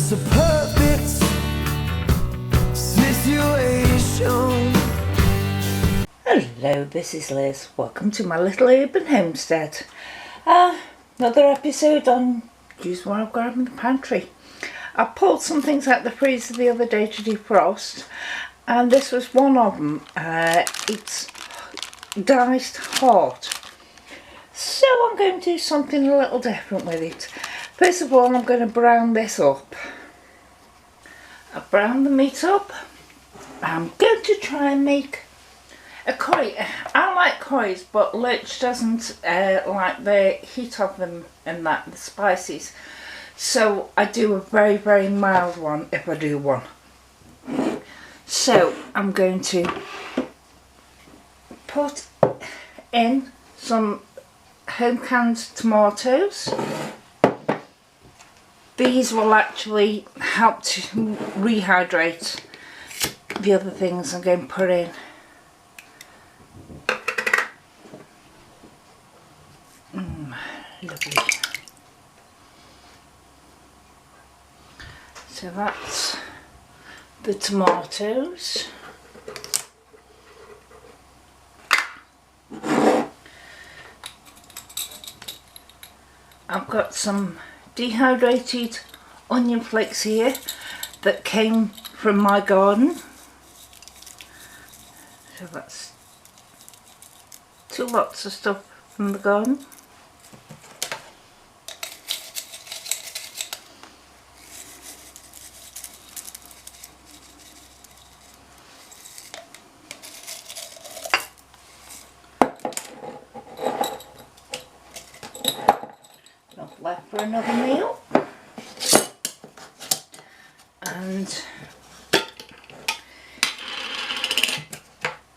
just a perfect situation. Hello, this is Liz. Welcome to my little urban homestead. Another episode on use what I've got in the pantry. I pulled some things out the freezer the other day to defrost, and this was one of them. It's diced hot. So I'm going to do something a little different with it. First of all, I'm going to brown this up. I've browned the meat up. I'm going to try and make a curry. I like curries, but Lurch doesn't like the heat of them and that, the spices. So I do a very, very mild one if I do one. So I'm going to put in some home canned tomatoes. These will actually help to rehydrate the other things I'm going to put in. Lovely. So that's the tomatoes. I've got some dehydrated onion flakes here that came from my garden. So that's 2 lots of stuff from the garden. Enough left for another meal. And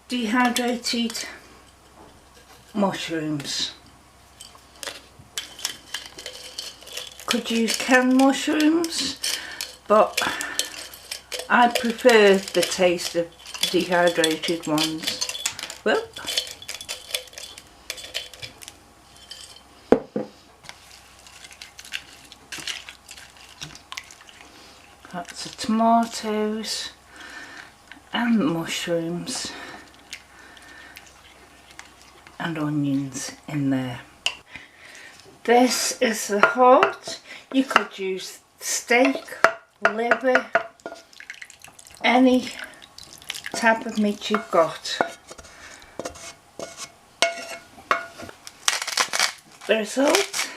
dehydrated mushrooms. Could use canned mushrooms, but I prefer the taste of dehydrated ones. Well, that's the tomatoes and the mushrooms and onions in there. This is the heart. You could use steak, liver, any type of meat you've got. Bit of salt.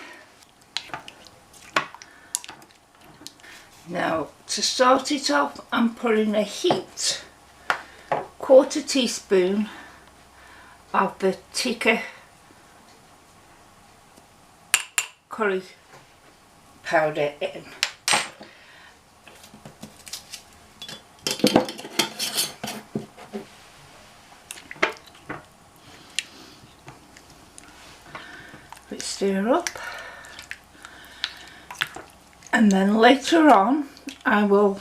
Now to start it off, I'm putting a heaped 1/4 teaspoon of the tikka curry powder in. Let's stir up, and then later on I will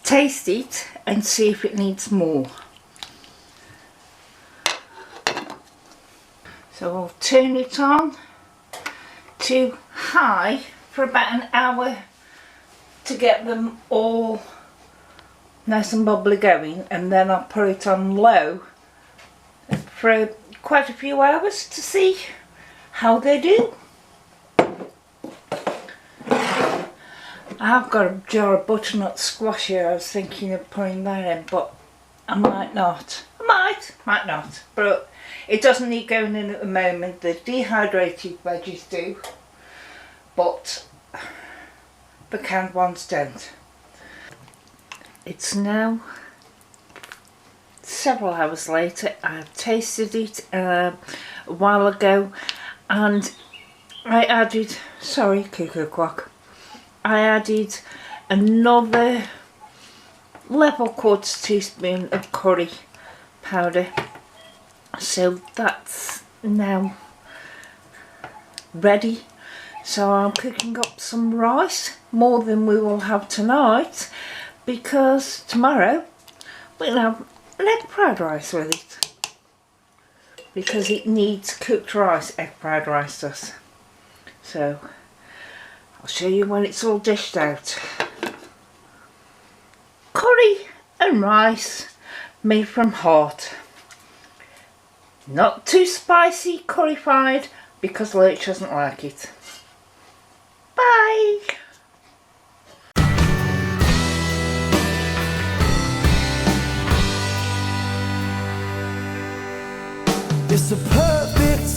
taste it and see if it needs more. So I'll turn it on to high for about an hour to get them all nice and bubbly going, and then I'll put it on low for quite a few hours to see how they do. I've got a jar of butternut squash here. I was thinking of putting that in, but I might not. I might not, but it doesn't need going in at the moment. The dehydrated veggies do, but the canned ones don't. It's now several hours later. I've tasted it a while ago, and I added, sorry, cuckoo clock, I added another level 1/4 teaspoon of curry powder. So that's now ready. So I'm cooking up some rice, more than we will have tonight, because tomorrow we'll have an egg fried rice with it, because it needs cooked rice. Egg fried rice does. So I'll show you when it's all dished out. Curry and rice made from heart. Not too spicy curryfied because Lurch doesn't like it. Bye! It's a perfect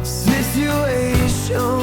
situation.